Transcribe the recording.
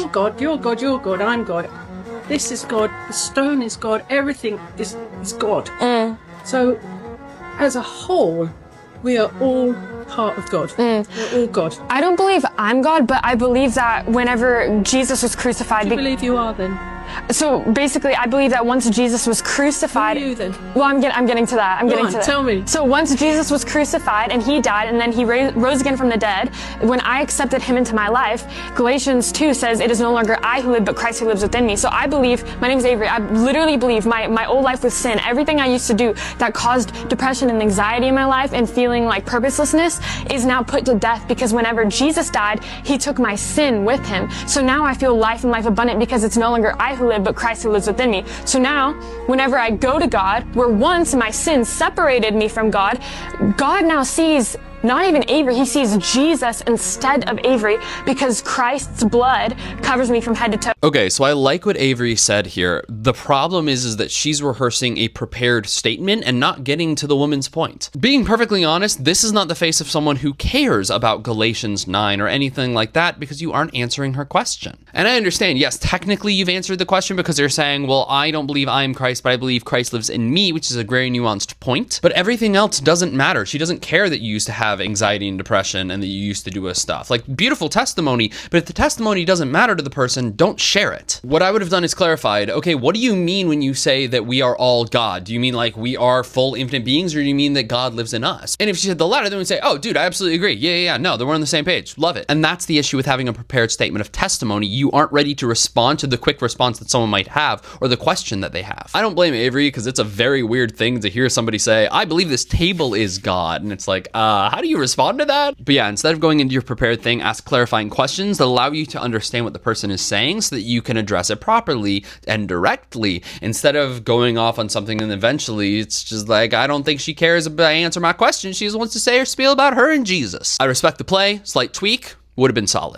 you're God, you're God, you're God, I'm God. This is God, the stone is God, everything is God. So, as a whole, we are all part of God. We're all God. I don't believe I'm God, but I believe that whenever Jesus was crucified... Do you believe you are then? So basically, I believe that once Jesus was crucified... Who are you then? Well, I'm getting to that. I'm Go getting on, to that. tell me. So once Jesus was crucified and he died and then he rose again from the dead, when I accepted him into my life, Galatians 2 says, it is no longer I who live, but Christ who lives within me. So I believe, my name is Avery, I literally believe my old life with sin, everything I used to do that caused depression and anxiety in my life and feeling like purposelessness is now put to death, because whenever Jesus died, he took my sin with him. So now I feel life and life abundant because it's no longer I who live, but Christ who lives within me. So now, whenever I go to God, where once my sin separated me from God, God now sees not even Avery, he sees Jesus instead of Avery, because Christ's blood covers me from head to toe. Okay, so I like what Avery said here. The problem is that she's rehearsing a prepared statement and not getting to the woman's point. Being perfectly honest, this is not the face of someone who cares about Galatians 9 or anything like that, because you aren't answering her question. And I understand, yes, technically you've answered the question because you're saying, well, I don't believe I am Christ, but I believe Christ lives in me, which is a very nuanced point. But everything else doesn't matter. She doesn't care that you used to have anxiety and depression and that you used to do stuff. Like, beautiful testimony, but if the testimony doesn't matter to the person, don't share it. What I would have done is clarified, okay, what do you mean when you say that we are all God? Do you mean like we are full infinite beings, or do you mean that God lives in us? And if she said the latter, then we'd say, oh, dude, I absolutely agree. Yeah, no, then we're on the same page. Love it. And that's the issue with having a prepared statement of testimony. You aren't ready to respond to the quick response that someone might have or the question that they have. I don't blame Avery, because it's a very weird thing to hear somebody say, I believe this table is God. And it's like, how do you respond to that? But yeah, instead of going into your prepared thing, ask clarifying questions that allow you to understand what the person is saying so that you can address it properly and directly, instead of going off on something and eventually it's just like, I don't think she cares about answer my question. She just wants to say her spiel about her and Jesus. I respect the play. Slight tweak would have been solid.